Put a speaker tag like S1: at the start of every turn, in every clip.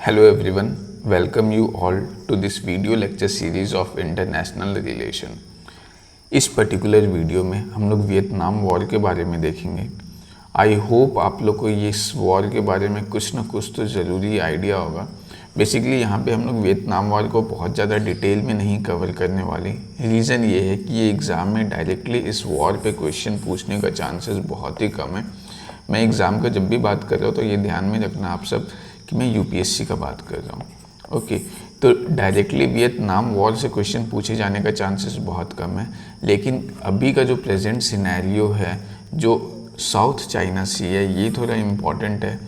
S1: Hello everyone, welcome you all to this video lecture series of international relation। इस particular video में हम लोग Vietnam war के बारे में देखेंगे। आई होप आप लोग को ये इस वॉर के बारे में कुछ ना कुछ तो ज़रूरी आइडिया होगा। बेसिकली यहाँ पे हम लोग वियतनाम वॉर को बहुत ज़्यादा डिटेल में नहीं कवर करने वाले। रीज़न ये है कि ये एग्ज़ाम में डायरेक्टली इस वॉर पे क्वेश्चन पूछने का चांसेस बहुत ही कम है। मैं एग्ज़ाम का जब भी बात कर रहा हूँ तो ये ध्यान में रखना आप सब कि मैं यूपीएससी का बात कर रहा हूँ। ओके, तो डायरेक्टली वियतनाम वॉर से क्वेश्चन पूछे जाने का चांसेस बहुत कम है, लेकिन अभी का जो प्रेजेंट सिनेरियो है, जो साउथ चाइना सी है, ये थोड़ा इम्पॉर्टेंट है।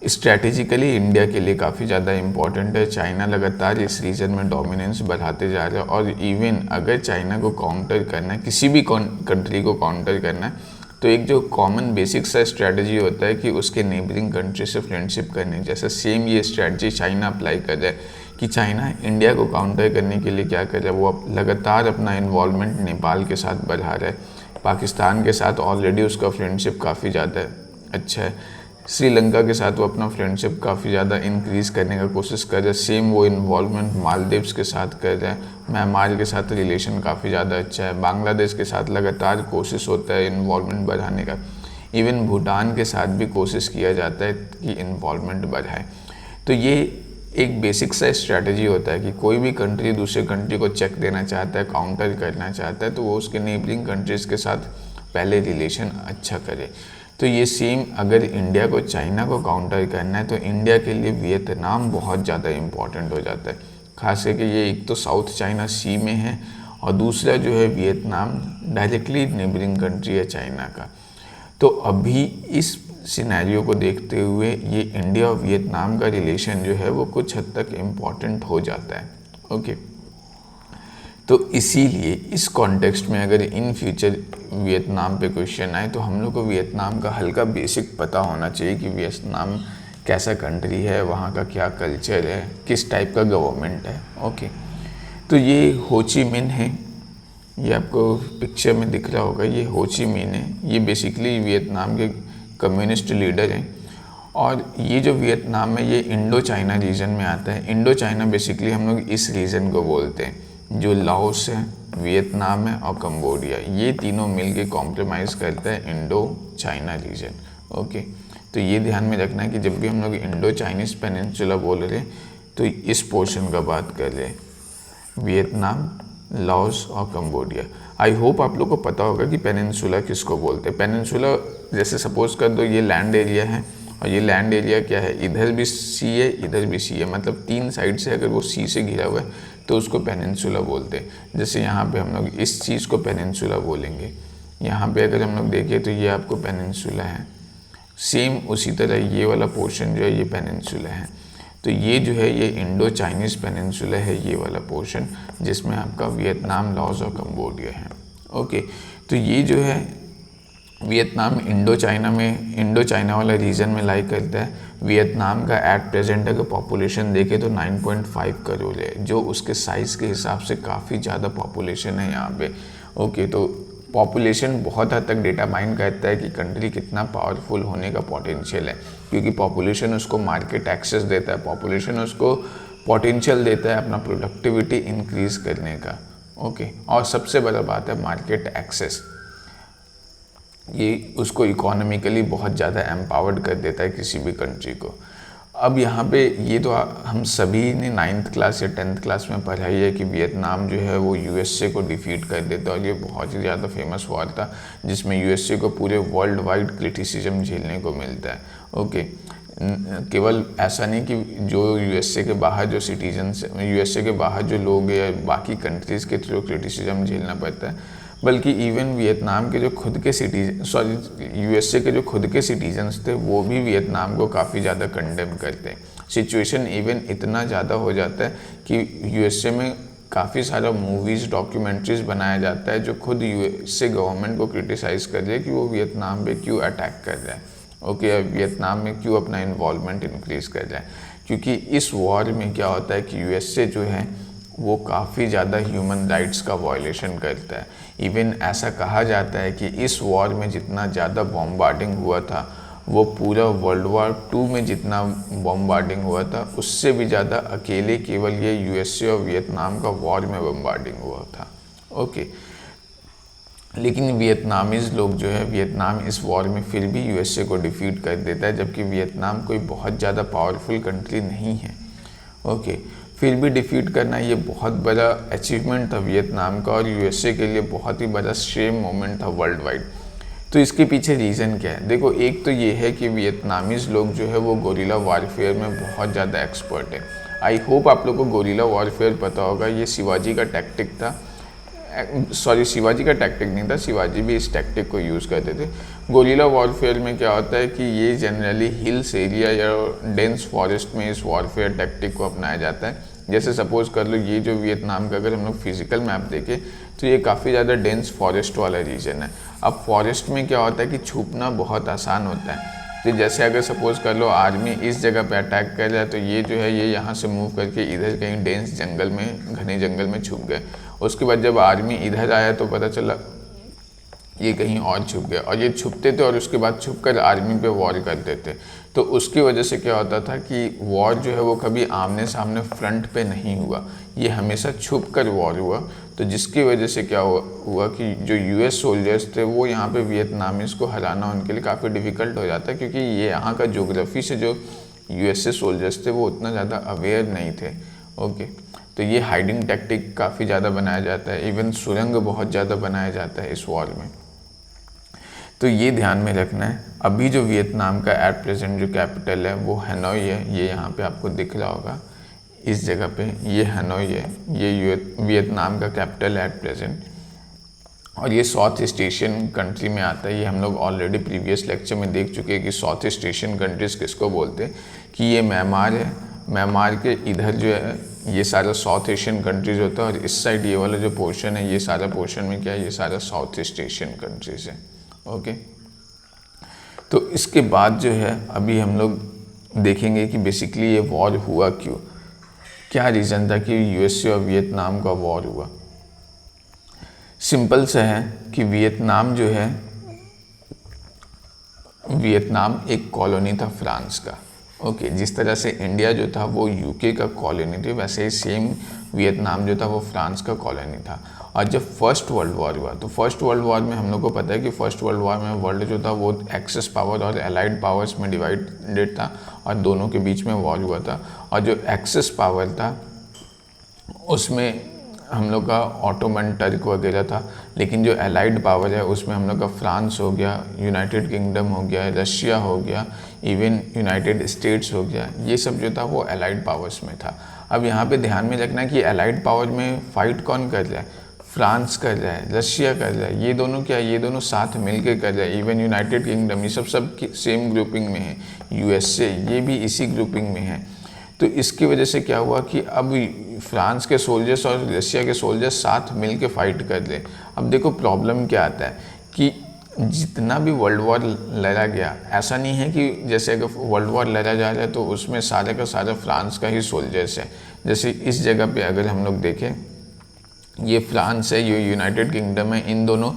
S1: स्ट्रैटेजिकली इंडिया के लिए काफ़ी ज़्यादा इम्पॉर्टेंट है। चाइना लगातार इस रीजन में डोमिनेंस बढ़ाते जा रहा है और इवन अगर चाइना को काउंटर करना है, किसी भी कंट्री को काउंटर करना है, तो एक जो कॉमन बेसिक सा स्ट्रैटेजी होता है कि उसके नेबरिंग कंट्री से फ्रेंडशिप करने। जैसा सेम ये स्ट्रैटेजी चाइना अप्लाई कर रहा है कि चाइना इंडिया को काउंटर करने के लिए क्या कर रहा है, वो लगातार अपना इन्वॉल्वमेंट नेपाल के साथ बढ़ा रहा है। पाकिस्तान के साथ ऑलरेडी उसका फ्रेंडशिप काफ़ी ज़्यादा अच्छा है। श्रीलंका के साथ वो अपना फ्रेंडशिप काफ़ी ज़्यादा इंक्रीज़ करने का कोशिश कर रहा है। सेम वो इन्वॉल्वमेंट मालदीव्स के साथ कर रहा है। म्यांमार के साथ रिलेशन काफ़ी ज़्यादा अच्छा है। बांग्लादेश के साथ लगातार कोशिश होता है इन्वॉल्वमेंट बढ़ाने का। इवन भूटान के साथ भी कोशिश किया जाता है कि इन्वॉल्वमेंट बढ़ाए। तो ये एक बेसिक सा स्ट्रैटेजी होता है कि कोई भी कंट्री दूसरे कंट्री को चेक देना चाहता है, काउंटर करना चाहता है, तो वो उसके नेबरिंग कंट्रीज़ के साथ पहले रिलेशन अच्छा करे। तो ये सेम अगर इंडिया को चाइना को काउंटर करना है तो इंडिया के लिए वियतनाम बहुत ज़्यादा इम्पॉर्टेंट हो जाता है। खास करके ये एक तो साउथ चाइना सी में है और दूसरा जो है वियतनाम डायरेक्टली नेबरिंग कंट्री है चाइना का। तो अभी इस सिनेरियो को देखते हुए ये इंडिया और वियतनाम का रिलेशन जो है वो कुछ हद तक इम्पॉर्टेंट हो जाता है। ओके, तो इसीलिए इस कॉन्टेक्स्ट में अगर इन फ्यूचर वियतनाम पे क्वेश्चन आए तो हम लोग को वियतनाम का हल्का बेसिक पता होना चाहिए कि वियतनाम कैसा कंट्री है, वहाँ का क्या कल्चर है, किस टाइप का गवर्नमेंट है। ओके, तो ये हो ची मिन है, ये आपको पिक्चर में दिख रहा होगा, ये हो ची मिन है। ये बेसिकली वियतनाम के कम्युनिस्ट लीडर हैं और ये जो वियतनाम है ये इंडो चाइना रीजन में आता है। इंडो चाइना बेसिकली हम लोग इस रीजन को बोलते हैं जो लाओस है, वियतनाम है और कंबोडिया, ये तीनों मिलके कॉम्प्रोमाइज़ करता है इंडो चाइना रीजन। ओके, तो ये ध्यान में रखना है कि जब भी हम लोग इंडो चाइनीज़ पेनिनसुला बोल रहे हैं तो इस पोर्शन का बात कर रहे हैं, वियतनाम, लाओस और कंबोडिया। आई होप आप लोग को पता होगा कि पेनिनसुला किसको बोलते हैं। पेनिनसुला जैसे सपोज कर दो ये लैंड एरिया है और ये लैंड एरिया क्या है, इधर भी सी है इधर भी सी है, मतलब तीन साइड से अगर वो सी से घिरा हुआ है तो उसको पेनिनसुला बोलते हैं। जैसे यहाँ पे हम लोग इस चीज़ को पेनिनसुला बोलेंगे। यहाँ पे अगर हम लोग देखें तो ये आपको पेनिनसुला है। सेम उसी तरह ये वाला पोर्शन जो है ये पेनिनसुला है। तो ये जो है ये इंडो चाइनीज़ पेनिनसुला है, ये वाला पोर्शन जिसमें आपका वियतनाम, लाओस और कंबोडिया है। ओके, तो ये जो है वियतनाम इंडो चाइना वाला रीजन में लाई करता है। वियतनाम का एट प्रेजेंट अगर पॉपुलेशन देखें तो 9.5 करोड़ है, जो उसके साइज़ के हिसाब से काफ़ी ज़्यादा पॉपुलेशन है यहाँ पे। ओके, तो पॉपुलेशन बहुत हद तक डेटा माइन करता है कि कंट्री कितना पावरफुल होने का पोटेंशियल है, क्योंकि पॉपुलेशन उसको मार्केट एक्सेस देता है, पॉपुलेशन उसको पोटेंशियल देता है अपना प्रोडक्टिविटी इंक्रीज़ करने का। ओके, और सबसे बड़ा बात है मार्केट एक्सेस, ये उसको इकोनॉमिकली बहुत ज़्यादा एम्पावर्ड कर देता है किसी भी कंट्री को। अब यहाँ पे ये तो हम सभी ने 9th क्लास या 10th क्लास में पढ़ा ही है कि वियतनाम जो है वो यूएसए को डिफीट कर देता है और ये बहुत ही ज़्यादा फेमस वॉर था जिसमें यूएसए को पूरे वर्ल्ड वाइड क्रिटिसिज्म झेलने को मिलता है। ओके, केवल ऐसा नहीं कि जो यूएसए के बाहर जो सिटीजन्स, यूएसए के बाहर जो लोग या बाकी कंट्रीज़ के थ्रू क्रिटिसिज्म झेलना पड़ता है, बल्कि इवन वियतनाम के जो खुद के यूएसए के जो खुद के सिटीजन्स थे वो भी वियतनाम को काफ़ी ज़्यादा कंडेम करते हैं। सिचुएशन इवन इतना ज़्यादा हो जाता है कि यूएसए में काफ़ी सारा मूवीज़, डॉक्यूमेंट्रीज़ बनाया जाता है जो खुद यूएसए गवर्नमेंट को क्रिटिसाइज़ कर रहे हैं कि वो वियतनाम पे क्यों अटैक कर रहा है। ओके, वियतनाम में क्यों अपना इन्वॉल्वमेंट इंक्रीज़ कर रहा है, क्योंकि इस वॉर में क्या होता है कि यूएसए जो है वो काफ़ी ज़्यादा ह्यूमन राइट्स का वायलेशन करता है। इवन ऐसा कहा जाता है कि इस वॉर में जितना ज़्यादा बॉम्बार्डिंग हुआ था वो पूरा वर्ल्ड वार 2 में जितना बम्बार्डिंग हुआ था उससे भी ज़्यादा अकेले केवल ये यूएसए और वियतनाम का वॉर में बम्बार्डिंग हुआ था। ओके, लेकिन वियतनामीज़ लोग जो है, वियतनाम इस वॉर में फिर भी यूएसए को डिफीट कर देता है, जबकि वियतनाम कोई बहुत ज़्यादा पावरफुल कंट्री नहीं है। ओके, फिर भी डिफीट करना ये बहुत बड़ा अचीवमेंट था वियतनाम का, और यूएसए के लिए बहुत ही बड़ा शेम मोमेंट था वर्ल्ड वाइड। तो इसके पीछे रीज़न क्या है? देखो, एक तो ये है कि वियतनामीज़ लोग जो है वो गोरिल्ला वॉरफेयर में बहुत ज़्यादा एक्सपर्ट है। आई होप आप लोग को गोरिल्ला वॉरफेयर पता होगा, ये शिवाजी का टैक्टिक था। सॉरी, शिवाजी का टैक्टिक नहीं था, शिवाजी भी इस टैक्टिक को यूज़ करते थे। गोरिल्ला वॉरफेयर में क्या होता है कि ये जनरली हिल्स एरिया या डेंस फॉरेस्ट में इस वॉरफेयर टैक्टिक को अपनाया जाता है। जैसे सपोज़ कर लो, ये जो वियतनाम का अगर हम लोग फिजिकल मैप देखें तो ये काफ़ी ज़्यादा डेंस फॉरेस्ट वाला रीजन है। अब फॉरेस्ट में क्या होता है कि छुपना बहुत आसान होता है। तो जैसे अगर सपोज़ कर लो आर्मी इस जगह पे अटैक कर जाए तो ये जो है ये यहाँ से मूव करके इधर कहीं डेंस जंगल में, घने जंगल में छुप गए। उसके बाद जब आर्मी इधर आया तो पता चला ये कहीं और छुप गया, और ये छुपते थे और उसके बाद छुपकर आर्मी पे वॉर करते थे। तो उसकी वजह से क्या होता था कि वॉर जो है वो कभी आमने सामने फ्रंट पे नहीं हुआ, ये हमेशा छुप कर वॉर हुआ। तो जिसकी वजह से क्या हुआ कि जो यूएस सोल्जर्स थे वो यहाँ पे वियतनामीज़ को हराना उनके लिए काफ़ी डिफ़िकल्ट हो जाता है, क्योंकि ये यहाँ का ज्योग्राफी से जो यूएसए सोल्जर्स थे वो उतना ज़्यादा अवेयर नहीं थे। ओके, तो ये हाइडिंग टैक्टिक काफ़ी ज़्यादा बनाया जाता है, इवन सुरंग बहुत ज़्यादा बनाया जाता है इस वॉर में। तो ये ध्यान में रखना है। अभी जो वियतनाम का एट प्रेजेंट जो कैपिटल है वो हनोई है, ये यहाँ पे आपको दिख रहा होगा इस जगह पे, ये हनोई है, ये वियतनाम का कैपिटल एट प्रेजेंट। और ये साउथ ईस्ट एशियन कंट्री में आता है। ये हम लोग ऑलरेडी प्रीवियस लेक्चर में देख चुके हैं कि साउथ ईस्ट एशियन कंट्रीज़ किसको बोलते हैं, कि ये म्यांमार है। म्यांमार के इधर जो है ये सारा साउथ एशियन कंट्रीज़ होता है, और इस साइड ये वाला जो पोर्शन है, ये सारा पोर्शन में क्या है, ये सारा साउथ ईस्ट एशियन कंट्रीज़ है। ओके, तो इसके बाद जो है अभी हम लोग देखेंगे कि बेसिकली ये वॉर हुआ क्यों, क्या रीज़न था कि यूएसए और वियतनाम का वॉर हुआ। सिंपल सा है कि वियतनाम जो है, वियतनाम एक कॉलोनी था फ्रांस का। ओके, जिस तरह से इंडिया जो था वो यूके का कॉलोनी थी, वैसे ही सेम वियतनाम जो था वो फ्रांस का कॉलोनी था। और जब फर्स्ट वर्ल्ड वॉर हुआ तो फर्स्ट वर्ल्ड वॉर में हम लोग को पता है कि फर्स्ट वर्ल्ड वॉर में वर्ल्ड जो था वो एक्सेस पावर और एलाइड पावर्स में डिवाइडेड था, और दोनों के बीच में वॉर हुआ था। और जो एक्सेस पावर था उसमें हम लोग का ऑटोमन टर्क वगैरह था, लेकिन जो एलाइड पावर है उसमें हम लोग का फ्रांस हो गया, यूनाइटेड किंगडम हो गया, रशिया हो गया, इवन यूनाइटेड स्टेट्स हो गया, ये सब जो था वो एलाइड पावर्स में था। अब यहाँ पे ध्यान में रखना कि एलाइड पावर में फ़ाइट कौन कर रहा है, फ्रांस कर रहा है, रशिया कर रहा है, ये दोनों क्या है, ये दोनों साथ मिलकर कर रहा है। इवन यूनाइटेड किंगडम ये सब सेम ग्रुपिंग में है, यूएसए ये भी इसी ग्रुपिंग में है। तो इसकी वजह से क्या हुआ कि अब फ्रांस के सोल्जर्स और रशिया के सोल्जर्स साथ मिल के फाइट कर रहे। अब देखो प्रॉब्लम क्या आता है कि जितना भी वर्ल्ड वॉर लड़ा गया, ऐसा नहीं है कि जैसे अगर वर्ल्ड वॉर लड़ा जा रहा है तो उसमें सारे का सारा फ्रांस का ही सोल्जर्स है। जैसे इस जगह पे अगर हम लोग देखें, ये फ्रांस है, ये यूनाइटेड किंगडम है, इन दोनों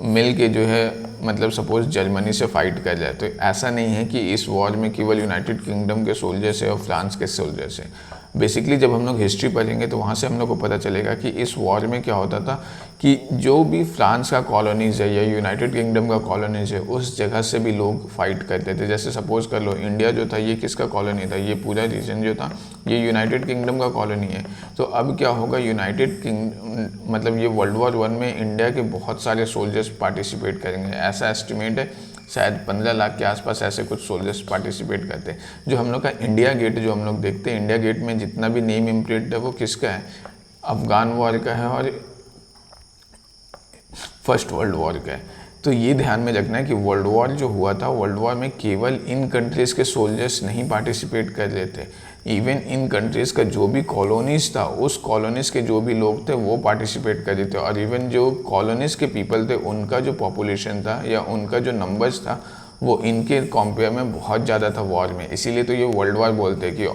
S1: मिल के जो है मतलब सपोज जर्मनी से फाइट कर जाए, तो ऐसा नहीं है कि इस वॉर में केवल यूनाइटेड किंगडम के सोल्जर्स है और फ्रांस के सोल्जर्स है। बेसिकली जब हम लोग हिस्ट्री पढ़ेंगे तो वहाँ से हम लोग को पता चलेगा कि इस वॉर में क्या होता था कि जो भी फ्रांस का कॉलोनीज़ है या यूनाइटेड किंगडम का कॉलोनीज़ है उस जगह से भी लोग फाइट करते थे। जैसे सपोज़ कर लो इंडिया जो था ये किसका कॉलोनी था, ये पूरा रीजन जो था ये यूनाइटेड किंगडम का कॉलोनी है। तो अब क्या होगा, यूनाइटेड किंगडम मतलब ये वर्ल्ड वॉर 1 में इंडिया के बहुत सारे सोल्जर्स पार्टिसिपेट करेंगे। ऐसा एस्टिमेट है शायद 15 लाख के आसपास ऐसे कुछ सोल्जर्स पार्टिसिपेट करते हैं। जो हम लोग का इंडिया गेट जो हम लोग देखते हैं, इंडिया गेट में जितना भी नेम इम्प्रिंट है वो किसका है, अफगान वॉर का है और फर्स्ट वर्ल्ड वॉर का है। तो ये ध्यान में रखना है कि वर्ल्ड वॉर जो हुआ था, वर्ल्ड वॉर में केवल इन कंट्रीज़ के सोल्जर्स नहीं पार्टिसिपेट कर रहे थे, इवन इन कंट्रीज़ का जो भी कॉलोनीज़ था उस कॉलोनीज़ के जो भी लोग थे वो पार्टिसिपेट कर रहे थे। और इवन जो कॉलोनीज़ के पीपल थे उनका जो पॉपुलेशन था या उनका जो नंबर्स था वो इनके कंपेयर में बहुत ज़्यादा था वॉर में। इसीलिए तो ये वर्ल्ड वॉर बोलते हैं कि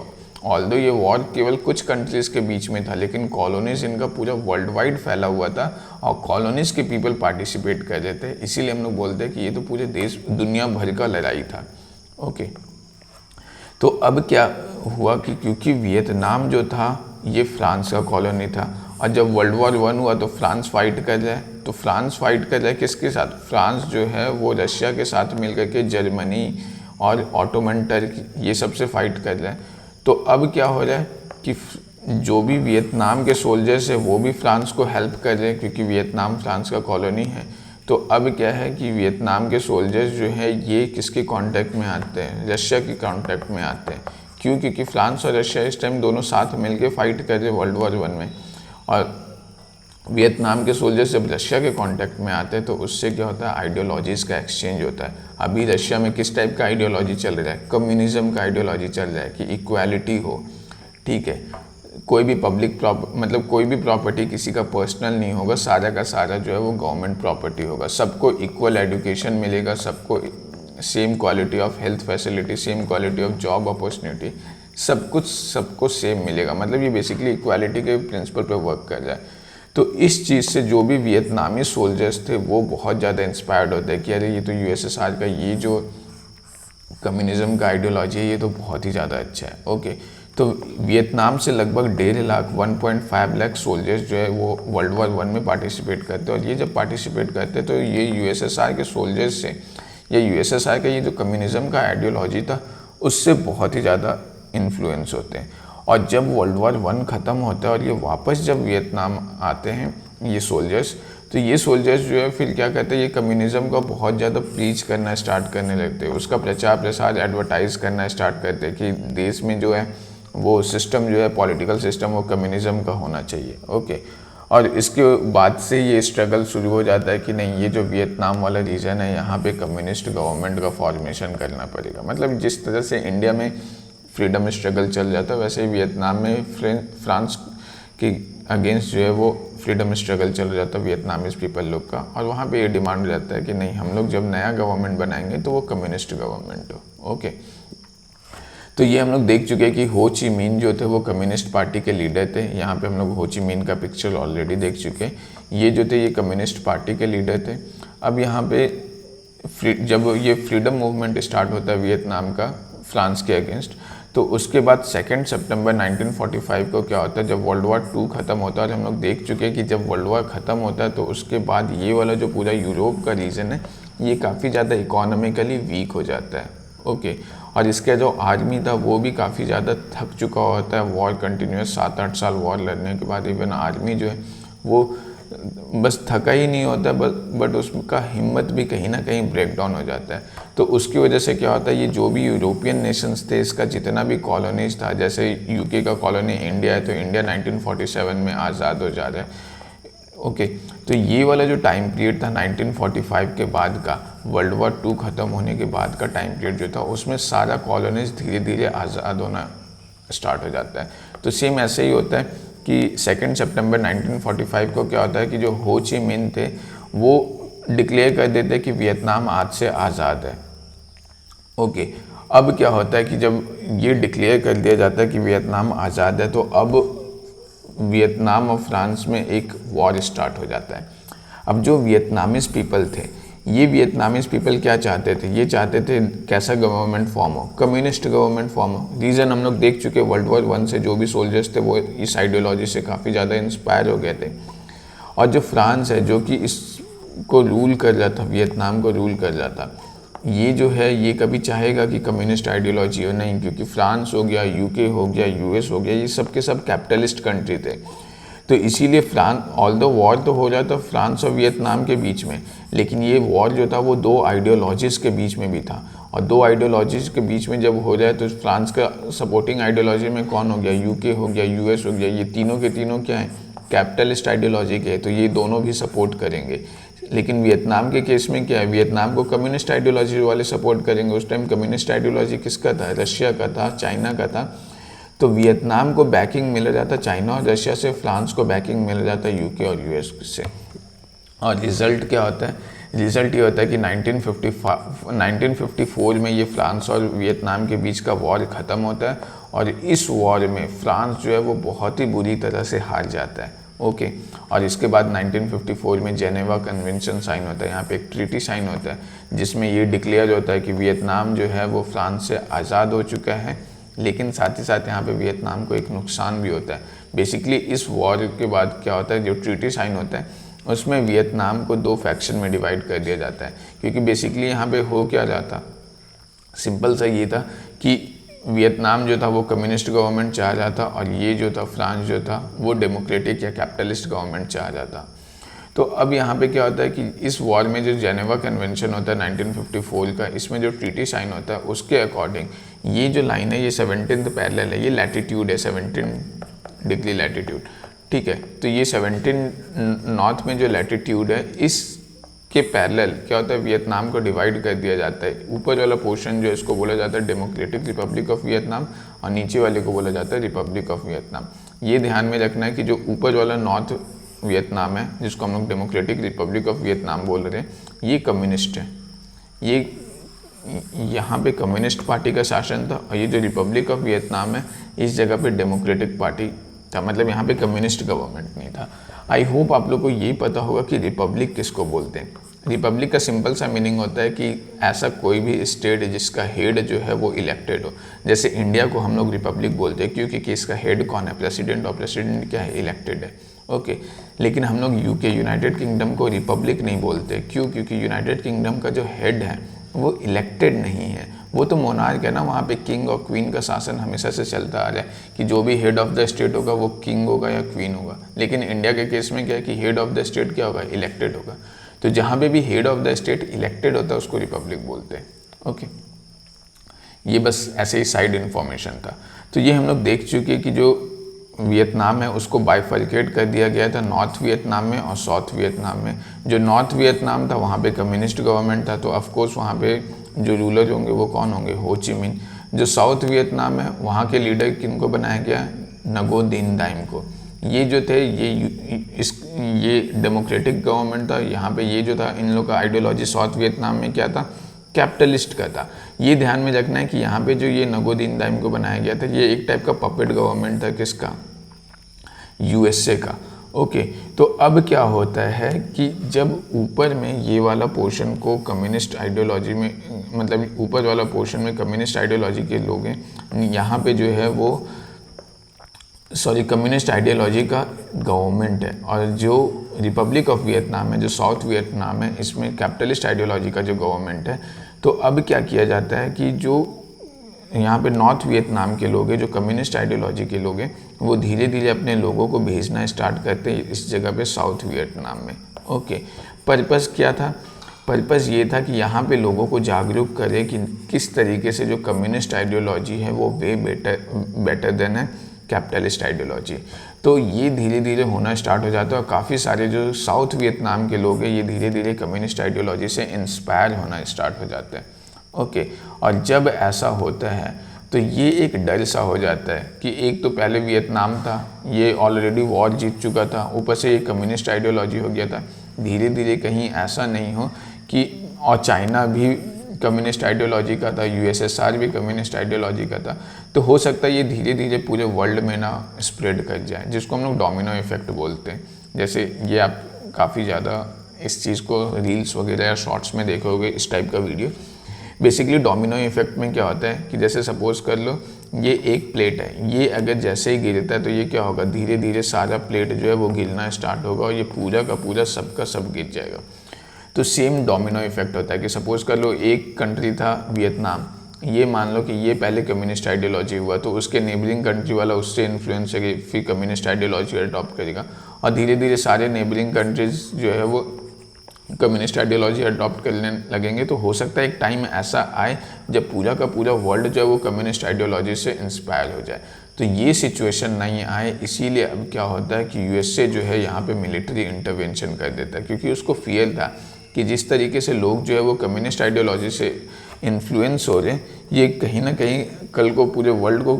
S1: ऑल्दो ये वॉर केवल कुछ कंट्रीज़ के बीच में था, लेकिन कॉलोनीज़ इनका पूरा वर्ल्ड वाइड फैला हुआ था और कॉलोनीज़ के पीपल पार्टिसिपेट कर रहे थे। इसीलिए हम लोग बोलते हैं कि ये तो पूरे देश दुनिया भर का लड़ाई था। ओके, तो अब क्या हुआ कि क्योंकि वियतनाम जो था ये फ्रांस का कॉलोनी था, और जब वर्ल्ड वॉर 1 हुआ तो फ्रांस फाइट कर रहा है, तो फ्रांस फाइट कर रहा है किसके साथ? फ्रांस जो है वो रशिया के साथ मिलकर के जर्मनी और ऑटोमन टर्की ये सबसे फाइट कर रहा है। तो अब क्या हो रहा है कि जो भी वियतनाम के सोल्जर्स है वो भी फ्रांस को हेल्प कर रहे हैं, क्योंकि वियतनाम फ्रांस का कॉलोनी है। तो अब क्या है कि वियतनाम के सोल्जर्स जो है ये किसके कांटेक्ट में आते हैं? रशिया के कांटेक्ट में आते हैं। क्यों? क्योंकि फ्रांस और रशिया इस टाइम दोनों साथ मिलके फाइट कर रहे वर्ल्ड वॉर 1 में, और वियतनाम के सोल्जर्स जब रशिया के कांटेक्ट में आते हैं तो उससे क्या होता है? आइडियोलॉजीज़ का एक्सचेंज होता है। अभी रशिया में किस टाइप का आइडियोलॉजी चल रहा है? कम्युनिज्म का आइडियोलॉजी चल रहा है कि इक्वालिटी हो, ठीक है, कोई भी पब्लिक मतलब कोई भी प्रॉपर्टी किसी का पर्सनल नहीं होगा, सारा का सारा जो है वो गवर्नमेंट प्रॉपर्टी होगा, सबको इक्वल एजुकेशन मिलेगा, सबको same quality of health facility, same quality of job opportunity, सब कुछ सबको सेम मिलेगा। मतलब ये बेसिकली इक्वालिटी के प्रिंसिपल पे वर्क कर रहा है। तो इस चीज़ से जो भी वियतनामी सोल्जर्स थे वो बहुत ज़्यादा इंस्पायर्ड होते हैं कि अरे ये तो यूएसएसआर का ये जो कम्युनिज्म का आइडियोलॉजी है ये तो बहुत ही ज़्यादा अच्छा है। ओके, तो वियतनाम से लगभग 1.5 लाख 1.5 लाख सोल्जर्स जो है वो वर्ल्ड वॉर 1 में पार्टिसिपेट करते हैं, और ये जब पार्टिसिपेट करते हैं तो ये यूएसएसआर के सोल्जर्स से या यूएसएसआर का ये जो कम्युनिज्म का आइडियोलॉजी था उससे बहुत ही ज़्यादा इन्फ्लुएंस होते हैं। और जब वर्ल्ड वॉर 1 ख़त्म होता है और ये वापस जब वियतनाम आते हैं ये सोल्जर्स, तो ये सोल्जर्स जो है फिर क्या कहते हैं, ये कम्युनिज्म का बहुत ज़्यादा प्रीच करना स्टार्ट करने लगते हैं, उसका प्रचार प्रसार एडवर्टाइज करना स्टार्ट करते हैं कि देश में जो है वो सिस्टम जो है पॉलिटिकल सिस्टम वो कम्युनिज्म का होना चाहिए। ओके, और इसके बाद से ये स्ट्रगल शुरू हो जाता है कि नहीं, ये जो वियतनाम वाला रीजन है यहाँ पे कम्युनिस्ट गवर्नमेंट का फॉर्मेशन करना पड़ेगा। मतलब जिस तरह से इंडिया में फ्रीडम स्ट्रगल चल जाता है वैसे ही वियतनाम में फ्रांस के अगेंस्ट जो है वो फ्रीडम स्ट्रगल चल जाता है वियतनामीज पीपल लोग का, और वहाँ पे ये डिमांड रहता है कि नहीं, हम लोग जब नया गवर्नमेंट बनाएंगे तो वो कम्युनिस्ट गवर्नमेंट हो। ओके, तो ये हम लोग देख चुके हैं कि हो ची मिन जो थे वो कम्युनिस्ट पार्टी के लीडर थे। यहाँ पे हम लोग हो ची मिन का पिक्चर ऑलरेडी देख चुके हैं। ये जो थे ये कम्युनिस्ट पार्टी के लीडर थे। अब यहाँ पे जब ये फ्रीडम मूवमेंट स्टार्ट होता है वियतनाम का फ्रांस के अगेंस्ट, तो उसके बाद 2 सितंबर 1945 को क्या होता है, जब वर्ल्ड वॉर 2 ख़त्म होता है, और हम लोग देख चुके हैं कि जब वर्ल्ड वॉर ख़त्म होता है तो उसके बाद ये वाला जो पूरा यूरोप का रीजन है ये काफ़ी ज़्यादा इकोनॉमिकली वीक हो जाता है। ओके, और इसका जो आर्मी था वो भी काफ़ी ज़्यादा थक चुका होता है वॉर कंटिन्यूस 7-8 साल वॉर लड़ने के बाद। इवन आर्मी जो है वो बस थका ही नहीं होता बट उसका हिम्मत भी कहीं ना कहीं ब्रेक डाउन हो जाता है। तो उसकी वजह से क्या होता है, ये जो भी यूरोपियन नेशंस थे इसका जितना भी कॉलोनीज था, जैसे यूके का कॉलोनी इंडिया है तो इंडिया 1947 में आज़ाद हो जा रहा है। ओके, तो ये वाला जो टाइम पीरियड था 1945 के बाद का, वर्ल्ड वॉर 2 ख़त्म होने के बाद का टाइम पीरियड जो था उसमें सारा कॉलोनीज धीरे धीरे आज़ाद होना स्टार्ट हो जाता है। तो सेम ऐसे ही होता है कि 2 सितंबर 1945 को क्या होता है कि जो हो ची मिन थे वो डिक्लेयर कर देते हैं कि वियतनाम आज से आज़ाद है। ओके, अब क्या होता है कि जब ये डिक्लेयर कर दिया जाता है कि वियतनाम आज़ाद है तो अब वियतनाम और फ्रांस में एक वॉर स्टार्ट हो जाता है। अब जो वियतनामीज पीपल थे, ये वियतनामीज पीपल क्या चाहते थे, ये चाहते थे कैसा गवर्नमेंट फॉर्म हो, कम्युनिस्ट गवर्नमेंट फॉर्म हो। रीज़न हम लोग देख चुके, वर्ल्ड वॉर 1 से जो भी सोल्जर्स थे वो इस आइडियोलॉजी से काफ़ी ज़्यादा इंस्पायर हो गए थे। और जो फ्रांस है जो कि इसको रूल कर रहा था, वियतनाम को रूल कर रहा था, ये जो है ये कभी चाहेगा कि कम्युनिस्ट आइडियोलॉजी हो नहीं, क्योंकि फ्रांस हो गया, यूके हो गया, यूएस हो गया, ये सब के सब कैपिटलिस्ट कंट्री थे। तो इसीलिए ऑल द वॉर तो हो जाता फ्रांस और वियतनाम के बीच में, लेकिन ये वॉर जो था वो 2 आइडियोलॉजीज़ के बीच में भी था। और 2 आइडियोलॉजीज़ के बीच में जब हो जाए तो फ्रांस का सपोर्टिंग आइडियोलॉजी में कौन हो गया, यूके हो गया, यूएस हो गया, ये तीनों के तीनों क्या हैं, कैपिटलिस्ट आइडियोलॉजी के, तो ये दोनों भी सपोर्ट करेंगे। लेकिन वियतनाम के केस में क्या है, वियतनाम को कम्युनिस्ट आइडियोलॉजी वाले सपोर्ट करेंगे। उस टाइम कम्युनिस्ट आइडियोलॉजी किसका था, रशिया का था, चाइना का था। तो वियतनाम को बैकिंग मिल जाता चाइना और रशिया से, फ्रांस को बैकिंग मिल जाता यूके और यूएस से। और रिज़ल्ट क्या होता है, रिज़ल्ट ये होता है कि 1954 में ये फ्रांस और वियतनाम के बीच का वॉर ख़त्म होता है, और इस वॉर में फ्रांस जो है वो बहुत ही बुरी तरह से हार जाता है। ओके। और इसके बाद 1954 में जेनेवा कन्वेंशन साइन होता है, यहाँ पे एक ट्रीटी साइन होता है जिसमें ये डिक्लेयर होता है कि वियतनाम जो है वो फ्रांस से आज़ाद हो चुका है, लेकिन साथ ही साथ यहाँ पे वियतनाम को एक नुकसान भी होता है। बेसिकली इस वॉर के बाद क्या होता है, जो ट्रीटी साइन होता है उसमें वियतनाम को 2 फैक्शन में डिवाइड कर दिया जाता है, क्योंकि बेसिकली यहाँ पे हो क्या जाता, सिंपल सा ये था कि वियतनाम जो था वो कम्युनिस्ट गवर्नमेंट चाह रहा था और ये जो था फ्रांस जो था वो डेमोक्रेटिक या कैपिटलिस्ट गवर्नमेंट चाह रहा था। तो अब यहाँ पे क्या होता है कि इस वॉर में जो जेनेवा कन्वेंशन होता है 1954 का, इसमें जो ट्रीटी साइन होता है उसके अकॉर्डिंग ये जो लाइन है ये 17th पैरेलल है, ये लैटिट्यूड है 17 डिग्री लैटिट्यूड, ठीक है। तो ये 17 नॉर्थ में जो लैटिट्यूड है इसके पैरेलल क्या होता है, वियतनाम को डिवाइड कर दिया जाता है। ऊपर वाला पोर्शन जो इसको बोला जाता है डेमोक्रेटिक रिपब्लिक ऑफ वियतनाम और नीचे वाले को बोला जाता है रिपब्लिक ऑफ वियतनाम। ये ध्यान में रखना है कि जो ऊपर वाला नॉर्थ वियतनाम है जिसको हम लोग डेमोक्रेटिक रिपब्लिक ऑफ वियतनाम बोल रहे हैं, ये कम्युनिस्ट है, ये यहाँ पे कम्युनिस्ट पार्टी का शासन था। और ये जो रिपब्लिक ऑफ वियतनाम है इस जगह पे डेमोक्रेटिक पार्टी था, मतलब यहाँ पे कम्युनिस्ट गवर्नमेंट नहीं था। आई होप आप लोग को यही पता होगा कि रिपब्लिक किसको बोलते हैं। रिपब्लिक का सिंपल सा मीनिंग होता है कि ऐसा कोई भी स्टेट जिसका हेड जो है वो इलेक्टेड हो। जैसे इंडिया को हम लोग रिपब्लिक बोलते हैं क्योंकि कि इसका हेड कौन है, प्रेसिडेंट, और प्रेसिडेंट क्या है, इलेक्टेड है, ओके। लेकिन हम लोग यूके यूनाइटेड किंगडम को रिपब्लिक नहीं बोलते, क्यों, क्योंकि यूनाइटेड किंगडम का जो हेड है वो इलेक्टेड नहीं है, वो तो मोनार्क है ना, वहाँ पे किंग और क्वीन का शासन हमेशा से चलता आ रहा है कि जो भी हेड ऑफ द स्टेट होगा वो किंग होगा या क्वीन होगा। लेकिन इंडिया के केस में क्या है कि हेड ऑफ द स्टेट क्या होगा, इलेक्टेड होगा। तो जहाँ पे भी head of the state elected होता है उसको रिपब्लिक बोलते हैं, ओके। ये बस ऐसे ही साइड इन्फॉर्मेशन था। तो ये हम लोग देख चुके कि जो वियतनाम है उसको बाइफर्केट कर दिया गया था नॉर्थ वियतनाम में और साउथ वियतनाम में। जो नॉर्थ वियतनाम था वहाँ पे कम्युनिस्ट गवर्नमेंट था, तो ऑफकोर्स वहाँ पे जो रूलर होंगे वो कौन होंगे, हो ची मिन। जो साउथ वियतनाम है वहाँ के लीडर किनको बनाया गया, नगो दीन दाइम को। ये जो थे ये डेमोक्रेटिक गवर्नमेंट था। यहाँ पे ये जो था इन लोग का आइडियोलॉजी साउथ वियतनाम में क्या था, कैपिटलिस्ट का था। ये ध्यान में रखना है कि यहाँ पे जो ये नगो दीन दाइम को बनाया गया था ये एक टाइप का पपेट गवर्नमेंट था, किसका, यूएसए का, ओके। तो अब क्या होता है कि जब ऊपर में ये वाला पोर्शन को कम्युनिस्ट आइडियोलॉजी में, मतलब ऊपर वाला पोर्शन में कम्युनिस्ट आइडियोलॉजी के लोग हैं, यहाँ पे जो है वो कम्युनिस्ट आइडियोलॉजी का गवर्नमेंट है। और जो रिपब्लिक ऑफ वियतनाम है, जो साउथ वियतनाम है, इसमें कैपिटलिस्ट आइडियोलॉजी का जो गवर्नमेंट है। तो अब क्या किया जाता है कि जो यहाँ पे नॉर्थ वियतनाम के लोग हैं, जो कम्युनिस्ट आइडियोलॉजी के लोग हैं, वो धीरे धीरे अपने लोगों को भेजना स्टार्ट करते हैं इस जगह पे साउथ वियतनाम में, ओके। पर्पस क्या था, पर्पस ये था कि यहाँ पे लोगों को जागरूक करें कि किस तरीके से जो कम्युनिस्ट आइडियोलॉजी है वो वे बेटर देन है कैपिटलिस्ट आइडियोलॉजी। तो ये धीरे धीरे होना स्टार्ट हो जाता है और काफ़ी सारे जो साउथ वियतनाम के लोग हैं ये धीरे धीरे कम्युनिस्ट आइडियोलॉजी से इंस्पायर होना स्टार्ट हो जाते हैं, ओके। और जब ऐसा होता है तो ये एक डर सा हो जाता है कि एक तो पहले वियतनाम था, ये ऑलरेडी वॉर जीत चुका था, ऊपर से ये कम्युनिस्ट आइडियोलॉजी हो गया था। धीरे धीरे कहीं ऐसा नहीं हो कि, और चाइना भी कम्युनिस्ट आइडियोलॉजी का था, यूएसएसआर भी कम्युनिस्ट आइडियोलॉजी का था, तो हो सकता है ये धीरे धीरे पूरे वर्ल्ड में ना स्प्रेड कर जाए, जिसको हम लोग डोमिनो इफेक्ट बोलते हैं। जैसे ये आप काफ़ी ज़्यादा इस चीज़ को रील्स वगैरह या शॉर्ट्स में देखे होगे इस टाइप का वीडियो। बेसिकली डोमिनो इफेक्ट में क्या होता है कि जैसे सपोज कर लो ये एक प्लेट है, ये अगर जैसे ही गिरता है तो ये क्या होगा, धीरे धीरे सारा प्लेट जो है वो गिरना स्टार्ट होगा और ये पूरा का पूरा सब का सब गिर जाएगा। तो सेम डोमिनो इफेक्ट होता है कि सपोज कर लो एक कंट्री था वियतनाम, ये मान लो कि ये पहले कम्युनिस्ट आइडियोलॉजी हुआ तो उसके नेबरिंग कंट्री वाला उससे इन्फ्लुएंस है, फिर कम्युनिस्ट आइडियोलॉजी अडॉप्ट करेगा और धीरे धीरे सारे नेबरिंग कंट्रीज जो है वो कम्युनिस्ट आइडियोलॉजी अडॉप्ट करने लगेंगे। तो हो सकता है एक टाइम ऐसा आए जब पूरा का पूरा वर्ल्ड जो है वो कम्युनिस्ट आइडियोलॉजी से इंस्पायर हो जाए। तो ये सिचुएशन नहीं आए, इसीलिए अब क्या होता है कि यूएसए जो है यहाँ पे मिलिट्री इंटरवेंशन कर देता है, क्योंकि उसको फियर था कि जिस तरीके से लोग जो है वो कम्युनिस्ट आइडियोलॉजी से इन्फ्लुएंस हो रहे हैं, ये कहीं ना कहीं कल को पूरे वर्ल्ड को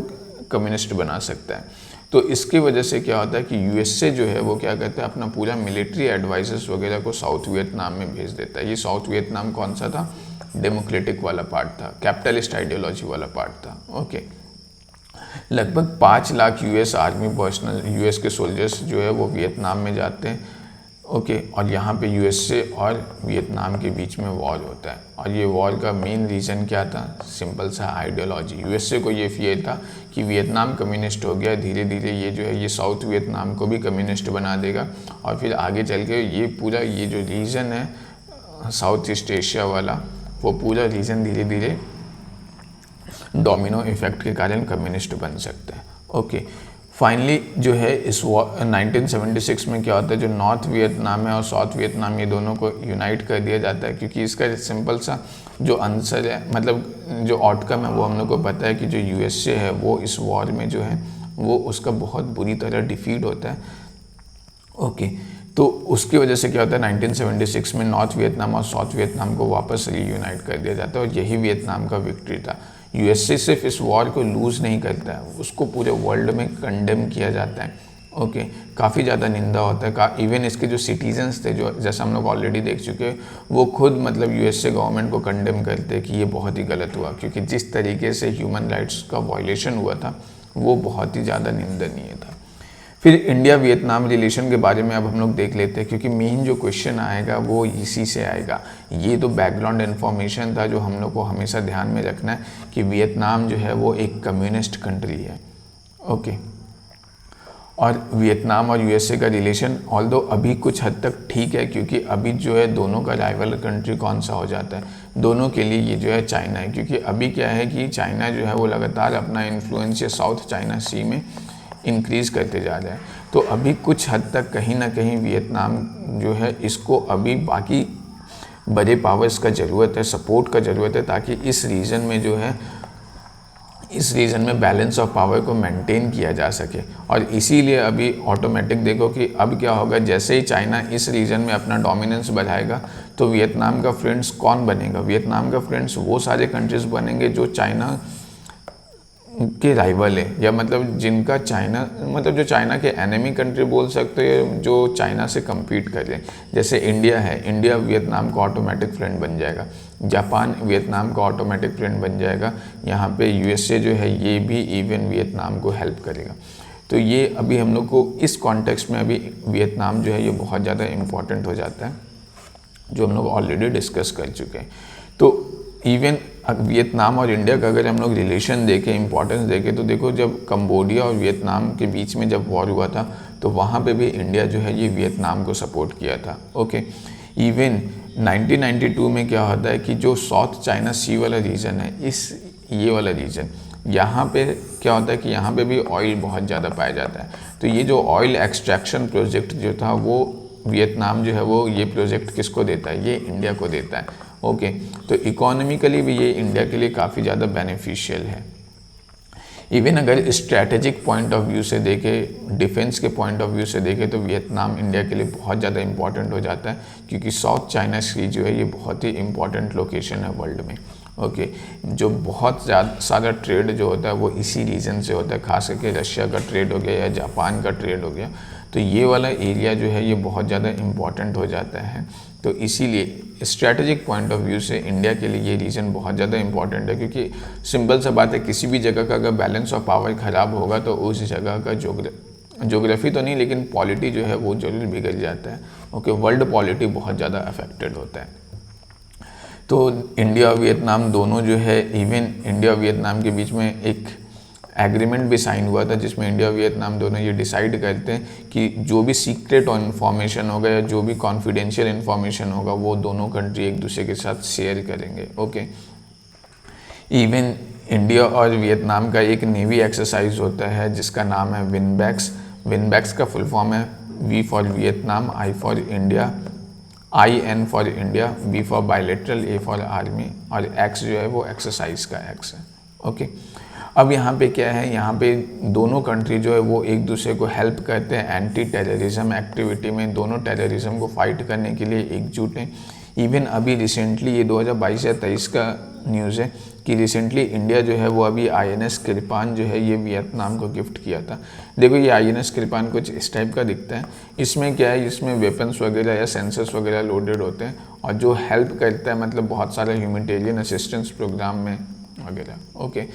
S1: कम्युनिस्ट बना सकता है। तो इसकी वजह से क्या होता है कि यूएसए जो है वो क्या कहते हैं, अपना पूरा मिलिट्री एडवाइजर्स वगैरह को साउथ वियतनाम में भेज देता है। ये साउथ वियतनाम कौन सा था, डेमोक्रेटिक वाला पार्ट था, कैपिटलिस्ट आइडियोलॉजी वाला पार्ट था, ओके। लगभग 5 lakh US army personnel, US के सोल्जर्स जो है वो वियतनाम में जाते हैं। ओके, और यहाँ पे यूएसए और वियतनाम के बीच में वॉर होता है। और ये वॉर का मेन रीज़न क्या था? सिंपल सा आइडियोलॉजी। यूएसए को ये फियर था कि वियतनाम कम्युनिस्ट हो गया, धीरे धीरे ये जो है ये साउथ वियतनाम को भी कम्युनिस्ट बना देगा, और फिर आगे चल के ये पूरा ये जो रीजन है साउथ ईस्ट एशिया वाला, वो पूरा रीजन धीरे धीरे डोमिनो इफेक्ट के कारण कम्युनिस्ट बन सकता है। ओके, फाइनली जो है इस 1976 में क्या होता है, जो नॉर्थ वियतनाम है और साउथ वियतनाम, ये दोनों को यूनाइट कर दिया जाता है, क्योंकि इसका सिंपल सा जो आंसर है, मतलब जो आउटकम है वो हम लोग को पता है कि जो यूएसए है वो इस वॉर में जो है वो उसका बहुत बुरी तरह डिफीट होता है। ओके, तो उसकी वजह से क्या होता है 1976 में नॉर्थ वियतनाम और साउथ वियतनाम को वापस रीयूनाइट कर दिया जाता है, और यही वियतनाम का विक्ट्री था। यूएसए सिर्फ इस वॉर को लूज़ नहीं करता है, उसको पूरे वर्ल्ड में कंडेम किया जाता है। ओके, काफ़ी ज़्यादा निंदा होता है। इवन इसके जो सिटीजन्स थे, जो जैसा हम लोग ऑलरेडी देख चुके हैं, वो खुद मतलब यूएसए गवर्नमेंट को कंडेम करते हैं कि ये बहुत ही गलत हुआ, क्योंकि जिस तरीके से ह्यूमन राइट्स का वायलेशन हुआ था वो बहुत ही ज़्यादा निंदनीय था। फिर इंडिया वियतनाम रिलेशन के बारे में अब हम लोग देख लेते हैं, क्योंकि मेन जो क्वेश्चन आएगा वो इसी से आएगा। ये तो बैकग्राउंड इन्फॉर्मेशन था जो हम लोग को हमेशा ध्यान में रखना है कि वियतनाम जो है वो एक कम्युनिस्ट कंट्री है। ओके, और वियतनाम और यूएसए का रिलेशन ऑल्दो अभी कुछ हद तक ठीक है, क्योंकि अभी जो है दोनों का राइवल कंट्री कौन सा हो जाता है, दोनों के लिए ये जो है चाइना है। क्योंकि अभी क्या है कि चाइना जो है वो लगातार अपना इन्फ्लुएंस ये साउथ चाइना सी में इंक्रीज़ करते जा रहे हैं। तो अभी कुछ हद तक कहीं ना कहीं वियतनाम जो है इसको अभी बाकी बड़े पावर्स का ज़रूरत है, सपोर्ट का ज़रूरत है, ताकि इस रीजन में जो है इस रीजन में बैलेंस ऑफ पावर को मेंटेन किया जा सके। और इसीलिए अभी ऑटोमेटिक देखो कि अब क्या होगा, जैसे ही चाइना इस रीजन में अपना डोमिनेंस बढ़ाएगा तो वियतनाम का फ्रेंड्स कौन बनेगा? वियतनाम का फ्रेंड्स वो सारे कंट्रीज़ बनेंगे जो चाइना के राइवल है, या मतलब जिनका चाइना मतलब जो चाइना के एनिमी कंट्री बोल सकते हैं, जो चाइना से कम्पीट कर रहे हैं। जैसे इंडिया है, इंडिया वियतनाम का ऑटोमेटिक फ्रेंड बन जाएगा, जापान वियतनाम का ऑटोमेटिक फ्रेंड बन जाएगा, यहाँ पे यूएसए जो है ये भी इवन वियतनाम को हेल्प करेगा। तो ये अभी हम लोग को इस कॉन्टेक्स्ट में अभी वियतनाम जो है ये बहुत ज़्यादा इम्पॉर्टेंट हो जाता है, जो हम लोग ऑलरेडी डिस्कस कर चुके हैं। तो इवन वियतनाम और इंडिया का अगर हम लोग रिलेशन देखें, इंपॉर्टेंस देखें, तो देखो जब कंबोडिया और वियतनाम के बीच में जब वॉर हुआ था तो वहाँ पे भी इंडिया जो है ये वियतनाम को सपोर्ट किया था। ओके, इवन 1992 में क्या होता है कि जो साउथ चाइना सी वाला रीजन है, ये वाला रीजन, यहाँ पे क्या होता है कि यहाँ पे भी ऑयल बहुत ज़्यादा पाया जाता है। तो ये जो ऑयल एक्सट्रैक्शन प्रोजेक्ट जो था वो वियतनाम जो है वो ये प्रोजेक्ट किसको देता है? ये इंडिया को देता है। ओके, तो इकोनॉमिकली भी ये इंडिया के लिए काफ़ी ज़्यादा बेनिफिशियल है। इवन अगर स्ट्रैटेजिक पॉइंट ऑफ व्यू से देखें, डिफेंस के पॉइंट ऑफ व्यू से देखें, तो वियतनाम इंडिया के लिए बहुत ज़्यादा इंपॉर्टेंट हो जाता है, क्योंकि साउथ चाइना सी जो है ये बहुत ही इंपॉर्टेंट लोकेशन है वर्ल्ड में। ओके, जो बहुत ज़्यादा सारा ट्रेड जो होता है वो इसी रीजन से होता है, खास करके रशिया का ट्रेड हो गया या जापान का ट्रेड हो गया, तो ये वाला एरिया जो है ये बहुत ज़्यादा इम्पॉर्टेंट हो जाता है। तो इसीलिए स्ट्रैटेजिक पॉइंट ऑफ व्यू से इंडिया के लिए ये रीजन बहुत ज़्यादा इंपॉर्टेंट है, क्योंकि सिंपल सा बात है, किसी भी जगह का अगर बैलेंस ऑफ पावर ख़राब होगा तो उस जगह का ज्योग्राफी तो नहीं लेकिन पॉलिटी जो है वो जरूर बिगड़ जाता है। ओके, वर्ल्ड पॉलिटी बहुत ज़्यादा अफेक्टेड होता है। तो इंडिया और वियतनाम दोनों जो है, इवन इंडिया और वियतनाम के बीच में एक एग्रीमेंट भी साइन हुआ था, जिसमें इंडिया और वियतनाम दोनों ये डिसाइड करते हैं कि जो भी सीक्रेट इन्फॉर्मेशन होगा या जो भी कॉन्फिडेंशियल इन्फॉर्मेशन होगा वो दोनों कंट्री एक दूसरे के साथ शेयर करेंगे। ओके, इवन इंडिया और वियतनाम का एक नेवी एक्सरसाइज होता है जिसका नाम है विनबैक्स। विनबैक्स का फुल फॉर्म है V for Vietnam, I for India, IN for India, B for bilateral, A for army, और X जो है वो एक्सरसाइज का X है। ओके, अब यहाँ पे क्या है, यहाँ पे दोनों कंट्री जो है वो एक दूसरे को हेल्प करते हैं एंटी टेररिज्म एक्टिविटी में, दोनों टेररिज्म को फाइट करने के लिए एकजुट हैं। इवन अभी रिसेंटली ये 2022 या 23 का न्यूज़ है कि रिसेंटली इंडिया जो है वो अभी INS कृपान जो है ये वियतनाम को गिफ्ट किया था। देखो ये INS कृपान कुछ इस टाइप का दिखता है। इसमें क्या है, इसमें वेपन्स वगैरह या सेंसर्स वगैरह लोडेड होते हैं, और जो हेल्प करता है मतलब बहुत सारा ह्यूमैनिटेरियन असिस्टेंस प्रोग्राम में वगैरह। ओके,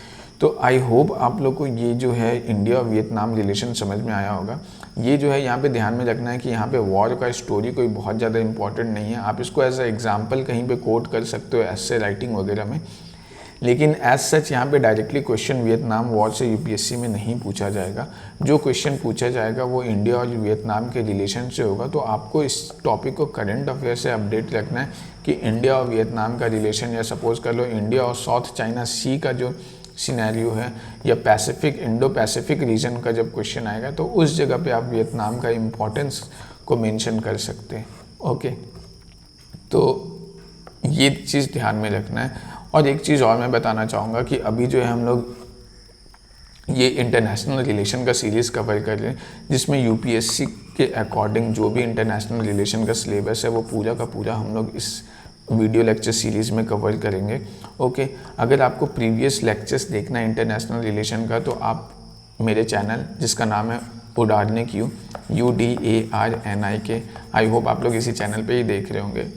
S1: तो आई होप आप लोग को ये जो है इंडिया और वियतनाम रिलेशन समझ में आया होगा। ये जो है यहाँ पे ध्यान में रखना है कि यहाँ पे वॉर का स्टोरी कोई बहुत ज़्यादा इंपॉर्टेंट नहीं है। आप इसको एज अ एग्जाम्पल कहीं पे कोट कर सकते हो ऐसे राइटिंग वगैरह में, लेकिन एज सच यहाँ पे डायरेक्टली क्वेश्चन वियतनाम वॉर से यूपीएससी में नहीं पूछा जाएगा। जो क्वेश्चन पूछा जाएगा वो इंडिया और वियतनाम के रिलेशन से होगा। तो आपको इस टॉपिक को करंट अफेयर से अपडेट रखना है कि इंडिया और वियतनाम का रिलेशन, या सपोज कर लो इंडिया और साउथ चाइना सी का जो सिनेरियो है, या पैसिफिक इंडो पैसिफिक रीजन का जब क्वेश्चन आएगा तो उस जगह पे आप वियतनाम का इम्पोर्टेंस को मेंशन कर सकते हैं। ओके, तो ये चीज़ ध्यान में रखना है। और एक चीज़ और मैं बताना चाहूँगा कि अभी जो है हम लोग ये इंटरनेशनल रिलेशन का सीरीज़ कवर कर रहे हैं, जिसमें यूपीएससी के अकॉर्डिंग जो भी इंटरनेशनल रिलेशन का सिलेबस है वो पूरा का पूरा हम लोग इस वीडियो लेक्चर सीरीज़ में कवर करेंगे। ओके, अगर आपको प्रीवियस लेक्चर्स देखना है इंटरनेशनल रिलेशन का तो आप मेरे चैनल जिसका नाम है उडारनिक UDARNIK, आई होप आप लोग इसी चैनल पे ही देख रहे होंगे।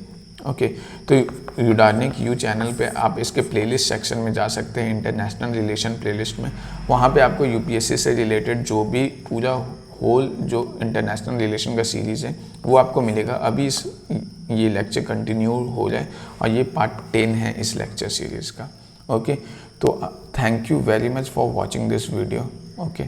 S1: ओके, तो उडारनिक चैनल पे आप इसके प्लेलिस्ट सेक्शन में जा सकते हैं, इंटरनेशनल रिलेशन प्लेलिस्ट में। वहाँ पे आपको यूपीएससी से रिलेटेड जो भी पूरा होल जो इंटरनेशनल रिलेशन का सीरीज़ है वो आपको मिलेगा। अभी ये लेक्चर कंटिन्यू हो जाए और ये पार्ट 10 है इस लेक्चर सीरीज़ का। ओके, तो thank you very much for watching this video. Okay.